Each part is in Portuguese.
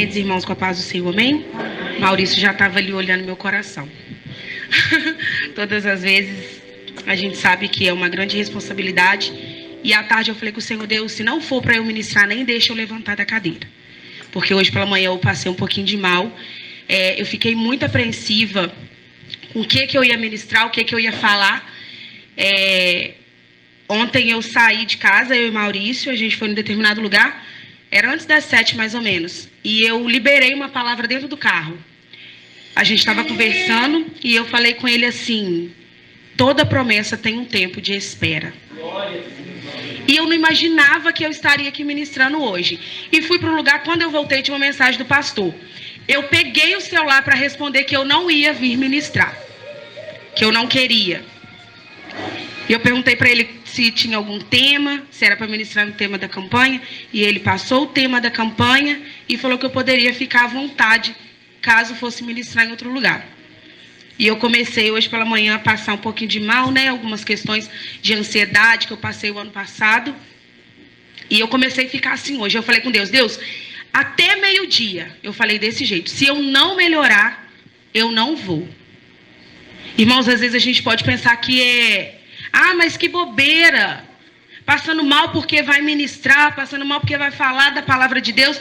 Cumprimento os irmãos com a paz do Senhor, amém? Maurício já estava ali olhando meu coração. Todas as vezes a gente sabe que é uma grande responsabilidade. E à tarde eu falei com o Senhor, Deus, se não for para eu ministrar, nem deixa eu levantar da cadeira. Porque hoje pela manhã eu passei um pouquinho de mal. Eu fiquei muito apreensiva com o que eu ia ministrar, o que eu ia falar. Ontem eu saí de casa, eu e Maurício, a gente foi em um determinado lugar. Era antes das 7, mais ou menos. E eu liberei uma palavra dentro do carro. A gente estava conversando e eu falei com ele assim, toda promessa tem um tempo de espera. E eu não imaginava que eu estaria aqui ministrando hoje. E fui para um lugar, quando eu voltei, tinha uma mensagem do pastor. Eu peguei o celular para responder que eu não ia vir ministrar. Que eu não queria. E eu perguntei para ele se tinha algum tema, se era para ministrar no tema da campanha. E ele passou o tema da campanha e falou que eu poderia ficar à vontade caso fosse ministrar em outro lugar. E eu comecei hoje pela manhã a passar um pouquinho de mal, né? Algumas questões de ansiedade que eu passei o ano passado. E eu comecei a ficar assim hoje. Eu falei com Deus, Deus, até meio-dia, eu falei desse jeito. Se eu não melhorar, eu não vou. Irmãos, às vezes a gente pode pensar que mas que bobeira. Passando mal porque vai ministrar, passando mal porque vai falar da palavra de Deus.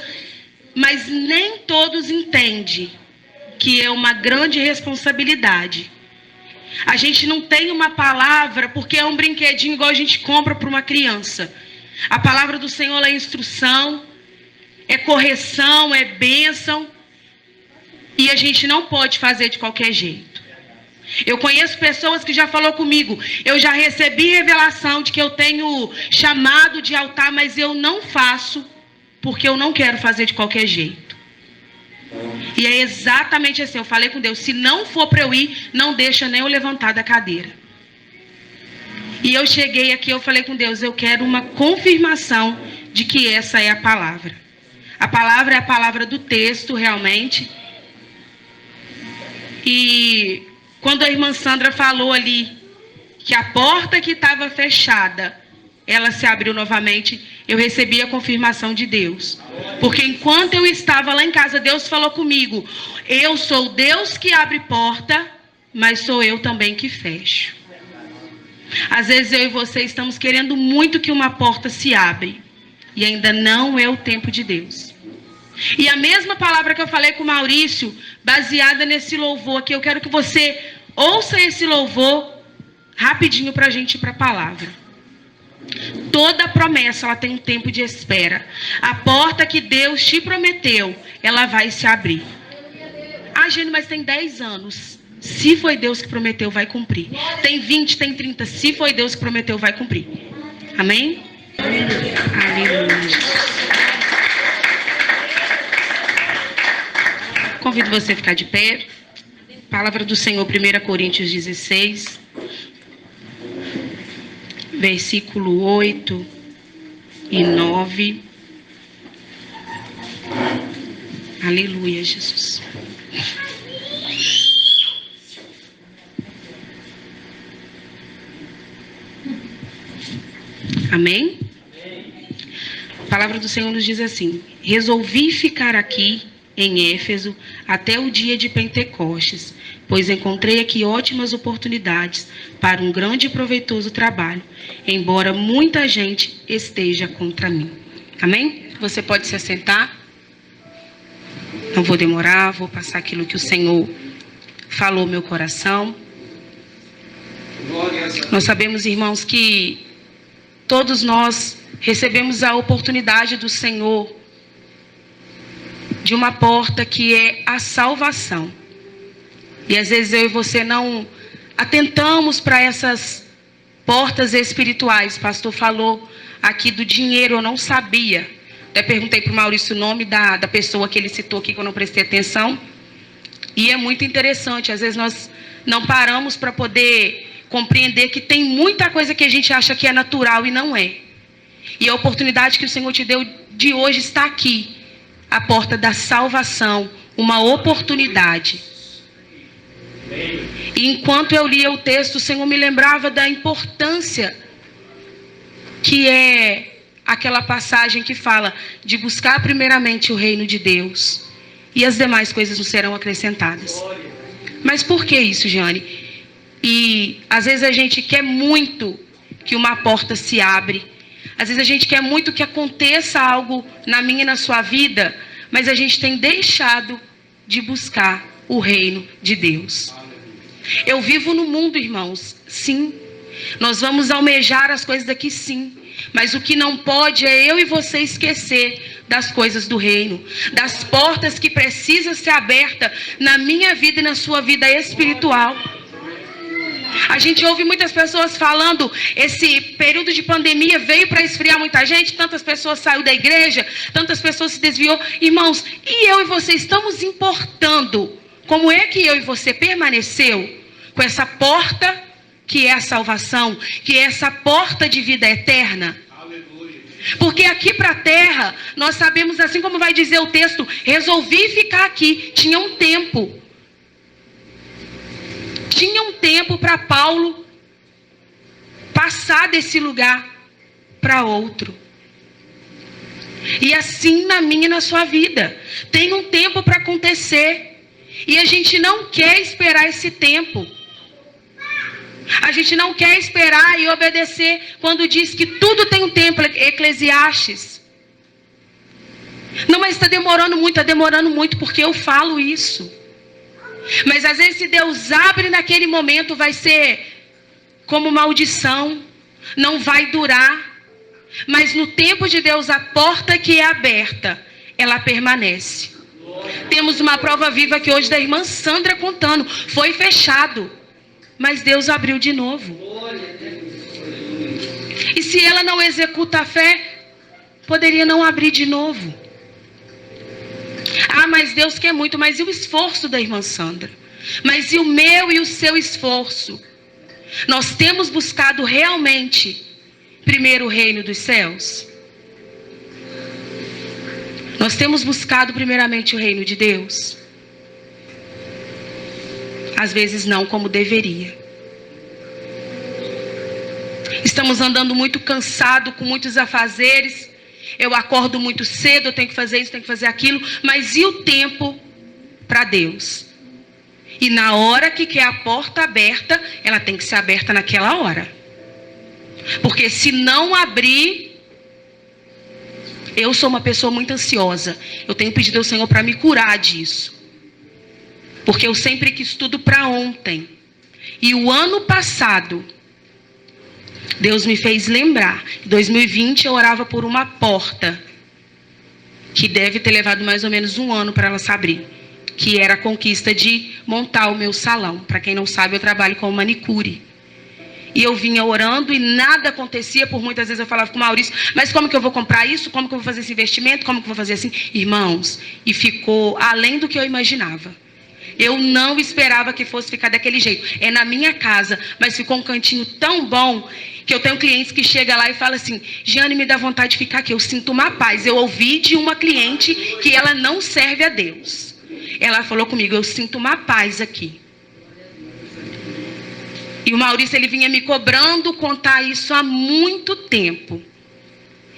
Mas nem todos entendem que é uma grande responsabilidade. A gente não tem uma palavra porque é um brinquedinho igual a gente compra para uma criança. A palavra do Senhor é instrução, é correção, é bênção. E a gente não pode fazer de qualquer jeito. Eu conheço pessoas que já falou comigo, eu já recebi revelação de que eu tenho chamado de altar, mas eu não faço porque eu não quero fazer de qualquer jeito. E é exatamente assim, eu falei com Deus, se não for para eu ir, não deixa nem eu levantar da cadeira. E eu cheguei aqui, eu falei com Deus, eu quero uma confirmação de que essa é a palavra. A palavra é a palavra do texto, realmente. E quando a irmã Sandra falou ali que a porta que estava fechada, ela se abriu novamente, eu recebi a confirmação de Deus. Porque enquanto eu estava lá em casa, Deus falou comigo, eu sou Deus que abre porta, mas sou eu também que fecho. Às vezes eu e você estamos querendo muito que uma porta se abra, e ainda não é o tempo de Deus. E a mesma palavra que eu falei com o Maurício, baseada nesse louvor aqui, eu quero que você ouça esse louvor rapidinho para a gente ir para a palavra. Toda promessa, ela tem um tempo de espera. A porta que Deus te prometeu, ela vai se abrir. Gente, mas tem 10 anos. Se foi Deus que prometeu, vai cumprir. Tem 20, tem 30. Se foi Deus que prometeu, vai cumprir. Amém? Aleluia. Convido você a ficar de pé. Palavra do Senhor, 1 Coríntios 16. Versículo 8 e 9. Aleluia, Jesus. Amém? A palavra do Senhor nos diz assim: resolvi ficar aqui em Éfeso até o dia de Pentecostes, pois encontrei aqui ótimas oportunidades para um grande e proveitoso trabalho, embora muita gente esteja contra mim. Amém? Você pode se assentar. Não vou demorar, vou passar aquilo que o Senhor falou no meu coração. Nós sabemos, irmãos, que todos nós recebemos a oportunidade do Senhor de uma porta que é a salvação. E às vezes eu e você não atentamos para essas portas espirituais. O pastor falou aqui do dinheiro, eu não sabia. Até perguntei para o Maurício o nome da pessoa que ele citou aqui, que eu não prestei atenção. E é muito interessante, às vezes nós não paramos para poder compreender que tem muita coisa que a gente acha que é natural e não é. E a oportunidade que o Senhor te deu de hoje está aqui. A porta da salvação, uma oportunidade. E enquanto eu lia o texto, o Senhor me lembrava da importância que é aquela passagem que fala de buscar primeiramente o reino de Deus e as demais coisas nos serão acrescentadas. Mas por que isso, Jeane? E às vezes a gente quer muito que uma porta se abre. Às vezes a gente quer muito que aconteça algo na minha e na sua vida, mas a gente tem deixado de buscar o reino de Deus. Eu vivo no mundo, irmãos, sim. Nós vamos almejar as coisas daqui, sim. Mas o que não pode é eu e você esquecer das coisas do reino, das portas que precisam ser abertas na minha vida e na sua vida espiritual. A gente ouve muitas pessoas falando, esse período de pandemia veio para esfriar muita gente, tantas pessoas saíram da igreja, tantas pessoas se desviou. Irmãos, e eu e você estamos importando como é que eu e você permaneceu com essa porta que é a salvação, que é essa porta de vida eterna? Porque aqui para a terra, nós sabemos, assim como vai dizer o texto, resolvi ficar aqui. Tinha um tempo para Paulo passar desse lugar para outro. E assim na minha e na sua vida. Tem um tempo para acontecer. E a gente não quer esperar esse tempo. A gente não quer esperar e obedecer quando diz que tudo tem um tempo, Eclesiastes. Não, mas está demorando muito porque eu falo isso. Mas às vezes se Deus abre naquele momento vai ser como maldição, não vai durar. Mas no tempo de Deus a porta que é aberta, ela permanece. Temos uma prova viva aqui hoje da irmã Sandra contando, foi fechado. Mas Deus abriu de novo. E se ela não executa a fé, poderia não abrir de novo. Ah, mas Deus quer muito. Mas e o esforço da irmã Sandra? Mas e o meu e o seu esforço? Nós temos buscado realmente primeiro o reino dos céus? Nós temos buscado primeiramente o reino de Deus? Às vezes não como deveria. Estamos andando muito cansado, com muitos afazeres. Eu acordo muito cedo, eu tenho que fazer isso, tenho que fazer aquilo. Mas e o tempo para Deus? E na hora que quer a porta aberta, ela tem que ser aberta naquela hora. Porque se não abrir... Eu sou uma pessoa muito ansiosa. Eu tenho pedido ao Senhor para me curar disso. Porque eu sempre quis tudo para ontem. E o ano passado, Deus me fez lembrar. Em 2020 eu orava por uma porta. Que deve ter levado mais ou menos um ano para ela se abrir. Que era a conquista de montar o meu salão. Para quem não sabe, eu trabalho com manicure. E eu vinha orando e nada acontecia. Por muitas vezes eu falava com o Maurício, mas como que eu vou comprar isso? Como que eu vou fazer esse investimento? Como que eu vou fazer assim? Irmãos, e ficou além do que eu imaginava. Eu não esperava que fosse ficar daquele jeito. É na minha casa, mas ficou um cantinho tão bom que eu tenho clientes que chegam lá e falam assim, Jeane, me dá vontade de ficar aqui, eu sinto uma paz. Eu ouvi de uma cliente que ela não serve a Deus. Ela falou comigo, eu sinto uma paz aqui. E o Maurício, ele vinha me cobrando contar isso há muito tempo.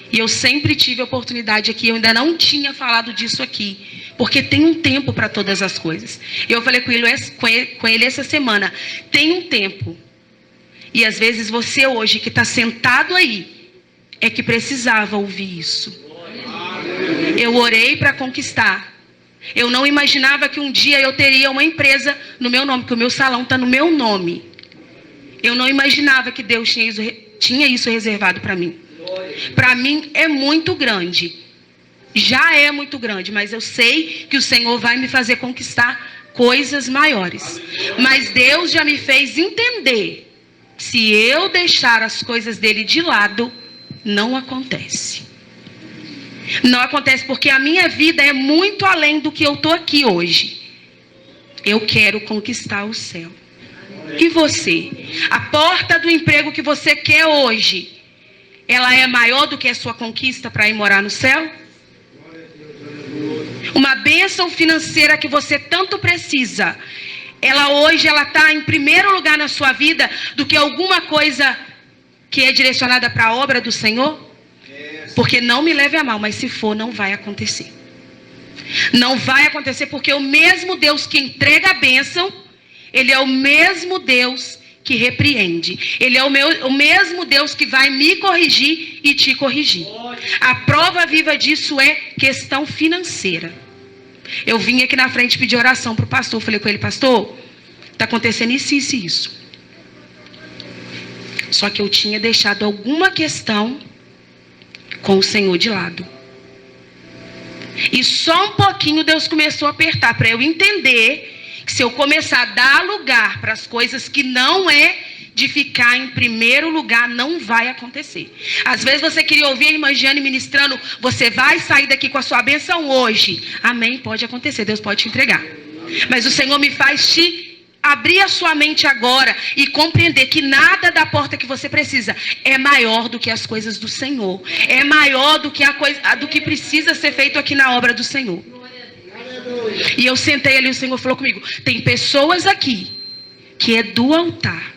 E eu sempre tive a oportunidade aqui, eu ainda não tinha falado disso aqui. Porque tem um tempo para todas as coisas. Eu falei com ele essa semana, tem um tempo. E às vezes você hoje que está sentado aí, é que precisava ouvir isso. Eu orei para conquistar. Eu não imaginava que um dia eu teria uma empresa no meu nome, que o meu salão está no meu nome. Eu não imaginava que Deus tinha isso reservado para mim. Para mim é muito grande. Já é muito grande, mas eu sei que o Senhor vai me fazer conquistar coisas maiores. Mas Deus já me fez entender, se eu deixar as coisas dele de lado, não acontece. Não acontece porque a minha vida é muito além do que eu estou aqui hoje. Eu quero conquistar o céu. E você? A porta do emprego que você quer hoje, ela é maior do que a sua conquista para ir morar no céu? Uma bênção financeira que você tanto precisa, ela hoje está em primeiro lugar na sua vida do que alguma coisa que é direcionada para a obra do Senhor? Porque não me leve a mal, mas se for, não vai acontecer. Não vai acontecer, porque o mesmo Deus que entrega a bênção, Ele é o mesmo Deus que repreende. Ele é o mesmo Deus que vai me corrigir e te corrigir. A prova viva disso é questão financeira. Eu vim aqui na frente pedir oração para o pastor. Falei com ele: pastor, está acontecendo isso, isso e isso. Só que eu tinha deixado alguma questão com o Senhor de lado. E só um pouquinho Deus começou a apertar para eu entender que se eu começar a dar lugar para as coisas que não é de ficar em primeiro lugar, não vai acontecer. Às vezes você queria ouvir a irmã Giane ministrando: você vai sair daqui com a sua bênção hoje. Amém, pode acontecer, Deus pode te entregar. Mas o Senhor me faz te abrir a sua mente agora e compreender que nada da porta que você precisa é maior do que as coisas do Senhor. É maior do que do que precisa ser feito aqui na obra do Senhor. E eu sentei ali, o Senhor falou comigo: tem pessoas aqui que é do altar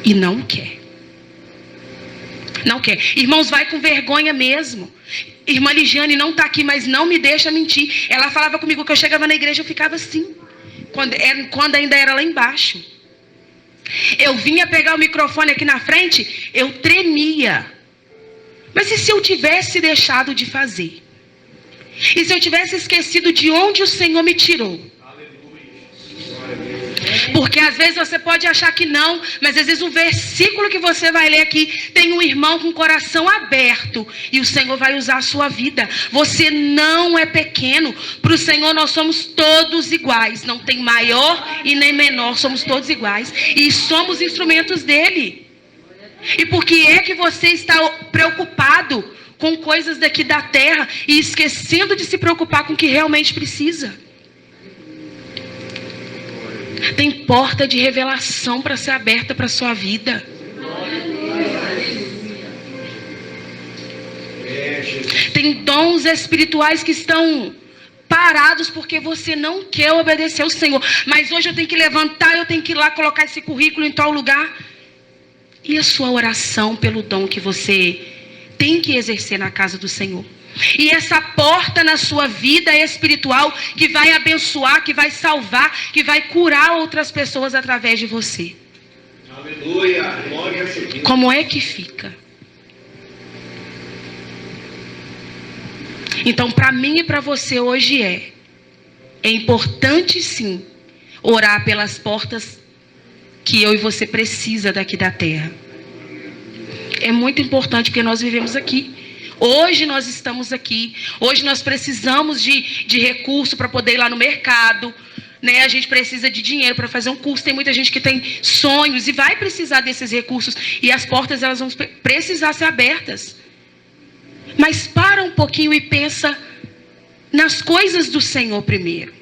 e não quer. Não quer. Irmãos, vai com vergonha mesmo. Irmã Ligiane não está aqui, mas não me deixa mentir. Ela falava comigo que eu chegava na igreja, eu ficava assim. Quando ainda era lá embaixo. Eu vinha pegar o microfone aqui na frente, eu tremia. Mas e se eu tivesse deixado de fazer? E se eu tivesse esquecido de onde o Senhor me tirou? Porque às vezes você pode achar que não, mas às vezes o versículo que você vai ler aqui tem um irmão com o coração aberto e o Senhor vai usar a sua vida. Você não é pequeno. Para o Senhor nós somos todos iguais. Não tem maior e nem menor, somos todos iguais. E somos instrumentos dele. E por que é que você está preocupado com coisas daqui da terra e esquecendo de se preocupar com o que realmente precisa? Tem porta de revelação para ser aberta para a sua vida. Tem dons espirituais que estão parados porque você não quer obedecer ao Senhor. Mas hoje eu tenho que levantar, eu tenho que ir lá colocar esse currículo em tal lugar. E a sua oração pelo dom que você tem que exercer na casa do Senhor? E essa porta na sua vida espiritual que vai abençoar, que vai salvar, que vai curar outras pessoas através de você. Aleluia. Glória a Deus. Como é que fica? Então, para mim e para você hoje é importante sim orar pelas portas que eu e você precisa daqui da terra. É muito importante porque nós vivemos aqui. Hoje nós estamos aqui. Hoje nós precisamos de recurso para poder ir lá no mercado, né? A gente precisa de dinheiro para fazer um curso. Tem muita gente que tem sonhos e vai precisar desses recursos. E as portas elas vão precisar ser abertas. Mas para um pouquinho e pensa nas coisas do Senhor primeiro.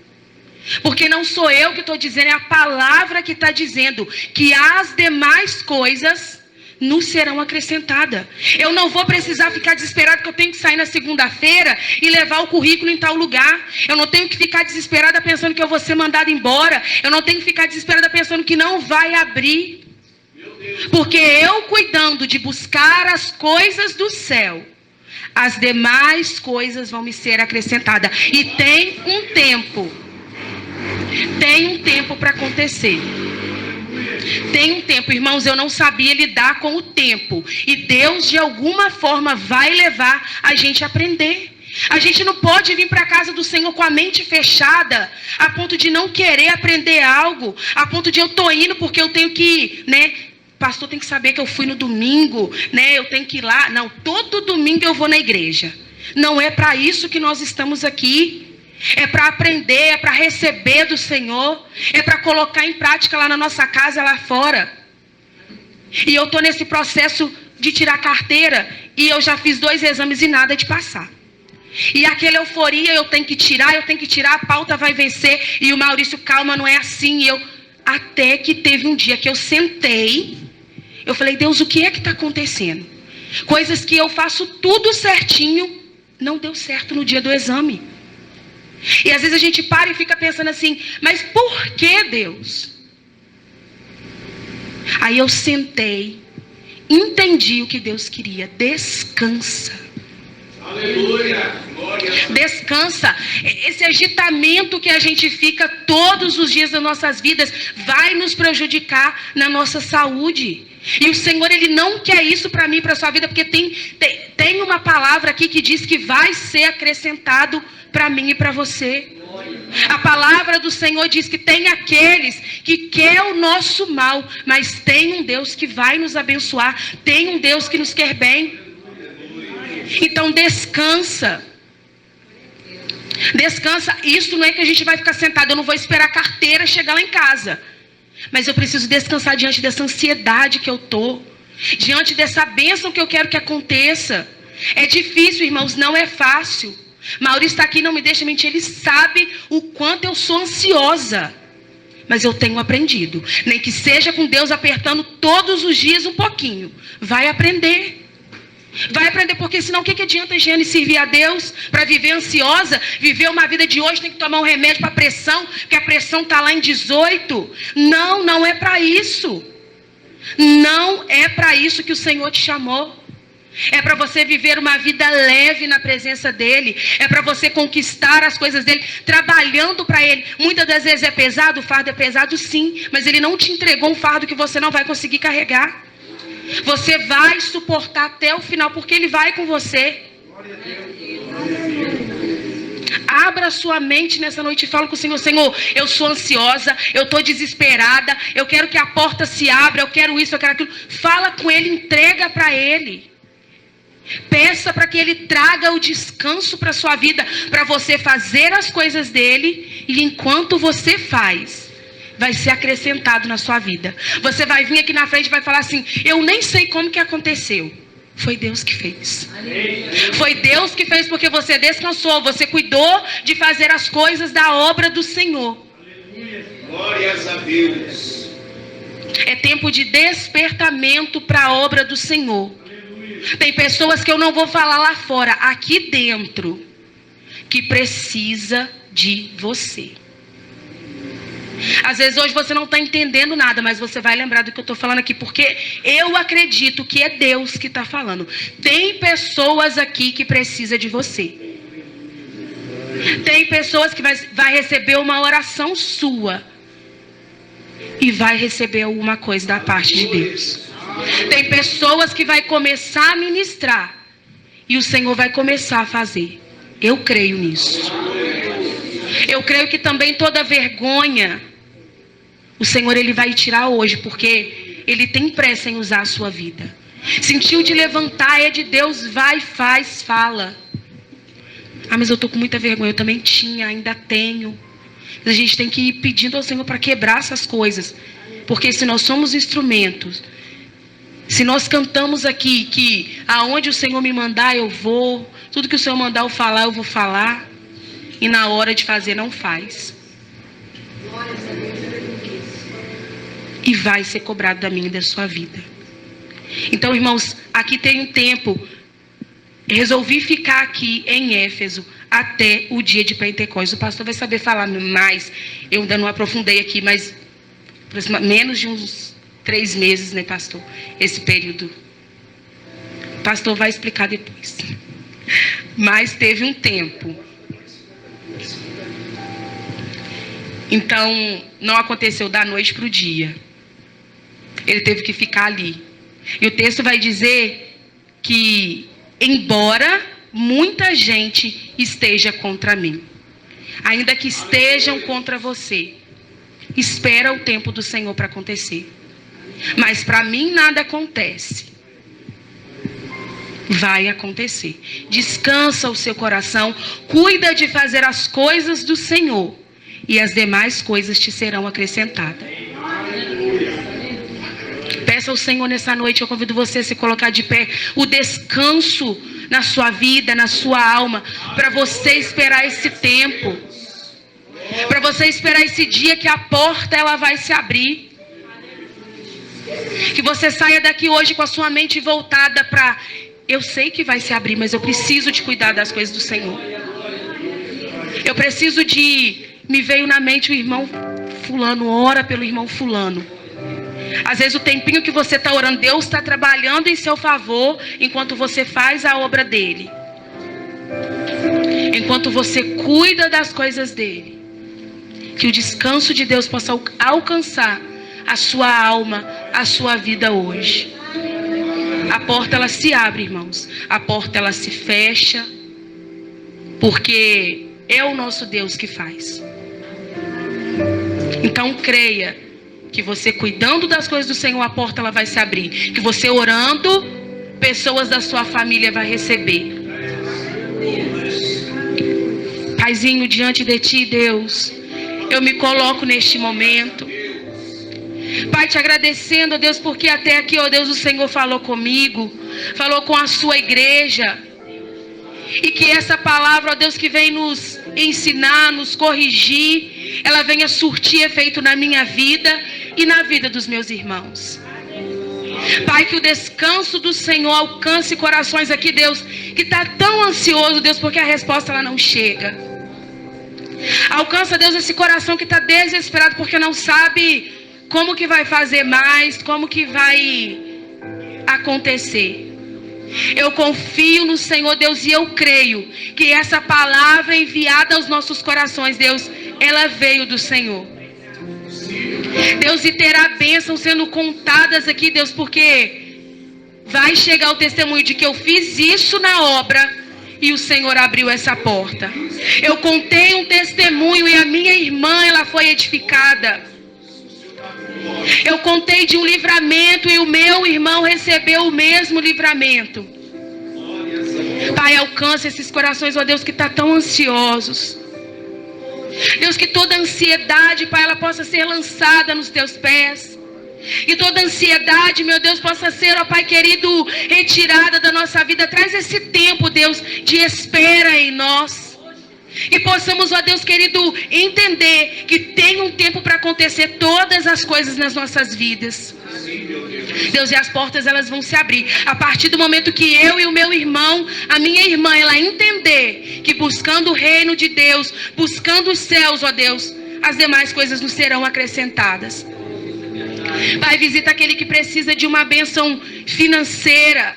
Porque não sou eu que estou dizendo, é a palavra que está dizendo que as demais coisas nos serão acrescentadas. Eu não vou precisar ficar desesperado que eu tenho que sair na segunda-feira e levar o currículo em tal lugar. Eu não tenho que ficar desesperada pensando que eu vou ser mandada embora. Eu não tenho que ficar desesperada pensando que não vai abrir. Porque eu cuidando de buscar as coisas do céu, as demais coisas vão me ser acrescentadas. E tem um tempo. Tem um tempo para acontecer. Tem um tempo, irmãos, eu não sabia lidar com o tempo. E Deus, de alguma forma, vai levar a gente a aprender. A gente não pode vir para a casa do Senhor com a mente fechada, a ponto de não querer aprender algo, a ponto de eu tô indo porque eu tenho que ir, né? Pastor tem que saber que eu fui no domingo, né? Eu tenho que ir lá. Não, todo domingo eu vou na igreja. Não é para isso que nós estamos aqui. É para aprender, é para receber do Senhor, é para colocar em prática lá na nossa casa, lá fora. E eu estou nesse processo de tirar carteira e eu já fiz 2 exames e nada de passar. E aquela euforia, eu tenho que tirar, a pauta vai vencer. E o Maurício, calma, não é assim. Até que teve um dia que eu sentei, eu falei: Deus, o que é que está acontecendo? Coisas que eu faço tudo certinho, não deu certo no dia do exame. E às vezes a gente para e fica pensando assim: mas por que, Deus? Aí eu sentei, entendi o que Deus queria. Descansa. Aleluia. Descansa. Esse agitamento que a gente fica todos os dias das nossas vidas vai nos prejudicar na nossa saúde. E o Senhor, Ele não quer isso para mim, para a sua vida, porque tem uma palavra aqui que diz que vai ser acrescentado para mim e para você. A palavra do Senhor diz que tem aqueles que quer o nosso mal, mas tem um Deus que vai nos abençoar, tem um Deus que nos quer bem. Então descansa. Descansa. Isso não é que a gente vai ficar sentado, eu não vou esperar a carteira chegar lá em casa. Mas eu preciso descansar diante dessa ansiedade que eu estou, diante dessa bênção que eu quero que aconteça. É difícil, irmãos, não é fácil. Maurício está aqui, não me deixa mentir, ele sabe o quanto eu sou ansiosa. Mas eu tenho aprendido, nem que seja com Deus apertando todos os dias um pouquinho. Vai aprender. Vai aprender, porque senão o que adianta a Giane servir a Deus para viver ansiosa, viver uma vida de hoje, tem que tomar um remédio para a pressão, porque a pressão está lá em 18. Não, não é para isso. Não é para isso que o Senhor te chamou. É para você viver uma vida leve na presença dEle. É para você conquistar as coisas dEle, trabalhando para Ele. Muitas das vezes é pesado, o fardo é pesado sim, mas Ele não te entregou um fardo que você não vai conseguir carregar. Você vai suportar até o final, porque Ele vai com você. Abra sua mente nessa noite e fala com o Senhor: Senhor, eu sou ansiosa, eu estou desesperada, eu quero que a porta se abra, eu quero isso, eu quero aquilo. Fala com Ele, entrega para Ele. Peça para que Ele traga o descanso para a sua vida, para você fazer as coisas dEle, e enquanto você faz, vai ser acrescentado na sua vida. Você vai vir aqui na frente e vai falar assim: eu nem sei como que aconteceu. Foi Deus que fez. Foi Deus que fez, porque você descansou, você cuidou de fazer as coisas da obra do Senhor. Glórias a Deus. É tempo de despertamento para a obra do Senhor. Tem pessoas que eu não vou falar lá fora, aqui dentro, que precisa de você. Às vezes hoje você não está entendendo nada, mas você vai lembrar do que eu estou falando aqui, porque eu acredito que é Deus que está falando. Tem pessoas aqui que precisam de você. Tem pessoas que vai receber uma oração sua e vai receber alguma coisa da parte de Deus. Tem pessoas que vai começar a ministrar e o Senhor vai começar a fazer. Eu creio nisso. Eu creio que também toda vergonha o Senhor, Ele vai tirar hoje, porque Ele tem pressa em usar a sua vida. Sentiu de levantar, é de Deus, vai, faz, fala. Ah, mas eu estou com muita vergonha. Eu também tinha, ainda tenho. A gente tem que ir pedindo ao Senhor para quebrar essas coisas, porque se nós somos instrumentos, se nós cantamos aqui que aonde o Senhor me mandar eu vou, tudo que o Senhor mandar eu falar, eu vou falar, e na hora de fazer não faz, e vai ser cobrado da minha e da sua vida. Então, irmãos, aqui tem um tempo. Resolvi ficar aqui em Éfeso até o dia de Pentecostes. O pastor vai saber falar mais. Eu ainda não aprofundei aqui, mas menos de uns 3 meses, né, pastor? Esse período. O pastor vai explicar depois. Mas teve um tempo. Então, não aconteceu da noite para o dia. Ele teve que ficar ali. E o texto vai dizer que, embora muita gente esteja contra mim, ainda que estejam contra você, espera o tempo do Senhor para acontecer. Mas para mim nada acontece. Vai acontecer. Descansa o seu coração, cuida de fazer as coisas do Senhor, e as demais coisas te serão acrescentadas. Peça ao Senhor nessa noite, eu convido você a se colocar de pé, o descanso na sua vida, na sua alma, para você esperar esse tempo, para você esperar esse dia que a porta ela vai se abrir, que você saia daqui hoje com a sua mente voltada para, eu sei que vai se abrir, mas eu preciso de cuidar das coisas do Senhor. Eu preciso de, me veio na mente o irmão fulano, ora pelo irmão fulano. Às vezes o tempinho que você está orando, Deus está trabalhando em seu favor, enquanto você faz a obra dele. enquanto você cuida das coisas dele, que o descanso de Deus possa alcançar a sua alma, a sua vida hoje. A porta ela se abre, irmãos. A porta ela se fecha, porque é o nosso Deus que faz. Então creia que você cuidando das coisas do Senhor, a porta ela vai se abrir. Que você orando, pessoas da sua família vai receber. Paizinho, diante de ti, Deus, eu me coloco neste momento. Pai, te agradecendo, ó Deus, porque até aqui, ó Deus, o Senhor falou comigo, falou com a sua igreja. E que essa palavra, ó Deus, que vem nos ensinar, nos corrigir, ela venha surtir efeito na minha vida e na vida dos meus irmãos. Pai, que o descanso do Senhor alcance corações aqui, Deus, que está tão ansioso, Deus, porque a resposta ela não chega. Alcança, Deus, esse coração que está desesperado porque não sabe como que vai fazer mais, como que vai acontecer. Eu confio no Senhor, Deus, e eu creio que essa palavra enviada aos nossos corações, Deus, ela veio do Senhor. Deus, e terá bênçãos sendo contadas aqui, Deus, porque vai chegar o testemunho de que eu fiz isso na obra e o Senhor abriu essa porta. Eu contei um testemunho e a minha irmã, ela foi edificada. Eu contei de um livramento e o meu irmão recebeu o mesmo livramento. Pai, alcança esses corações, ó Deus, que estão tão ansiosos. Deus, que toda ansiedade, Pai, ela possa ser lançada nos teus pés. E toda ansiedade, meu Deus, possa ser, ó Pai querido, retirada da nossa vida. Traz esse tempo, Deus, de espera em nós. E possamos, ó Deus querido, entender que tem um tempo para acontecer todas as coisas nas nossas vidas. Deus, e as portas elas vão se abrir a partir do momento que eu e o meu irmão, a minha irmã, ela entender que buscando o reino de Deus, buscando os céus, ó Deus, as demais coisas nos serão acrescentadas. Pai, visita aquele que precisa de uma bênção financeira,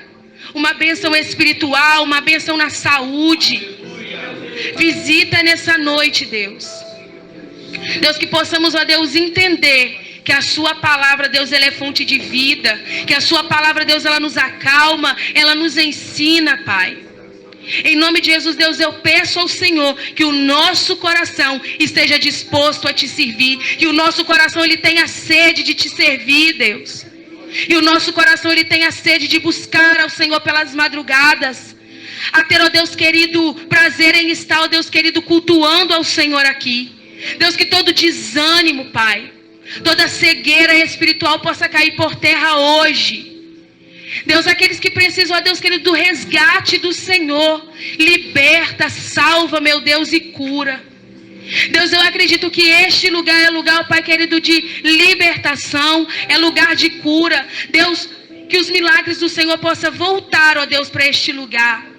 uma bênção espiritual, uma bênção na saúde. Visita nessa noite, Deus. Deus, que possamos, ó Deus, entender que a sua palavra, Deus, ela é fonte de vida. Que a sua palavra, Deus, ela nos acalma, ela nos ensina, Pai. Em nome de Jesus, Deus, eu peço ao Senhor que o nosso coração esteja disposto a te servir. Que o nosso coração, ele tenha sede de te servir, Deus. E o nosso coração, ele tenha sede de buscar ao Senhor pelas madrugadas. A ter, ó Deus querido, prazer em estar, ó Deus querido, cultuando ao Senhor aqui. Deus, que todo desânimo, Pai, toda cegueira espiritual possa cair por terra hoje. Deus, aqueles que precisam, ó Deus querido, do resgate do Senhor, liberta, salva, meu Deus, e cura. Deus, eu acredito que este lugar é lugar, ó Pai querido, de libertação, é lugar de cura. Deus, que os milagres do Senhor possam voltar, ó Deus, para este lugar.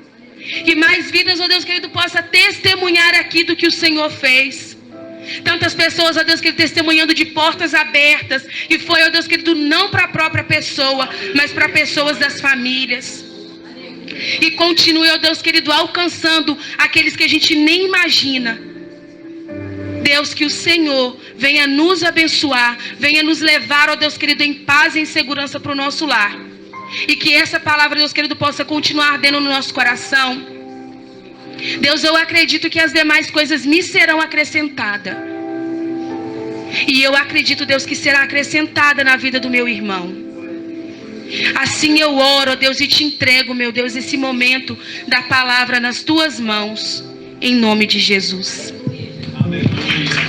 Que mais vidas, ó Deus querido, possa testemunhar aqui do que o Senhor fez. Tantas pessoas, ó Deus querido, testemunhando de portas abertas. E foi, ó Deus querido, não para a própria pessoa, mas para pessoas das famílias. E continue, ó Deus querido, alcançando aqueles que a gente nem imagina. Deus, que o Senhor venha nos abençoar, venha nos levar, ó Deus querido, em paz e em segurança para o nosso lar. E que essa palavra, Deus querido, possa continuar ardendo no nosso coração. Deus, eu acredito que as demais coisas me serão acrescentadas. E eu acredito, Deus, que será acrescentada na vida do meu irmão. Assim eu oro, Deus, e te entrego, meu Deus, esse momento da palavra nas tuas mãos. Em nome de Jesus. Amém.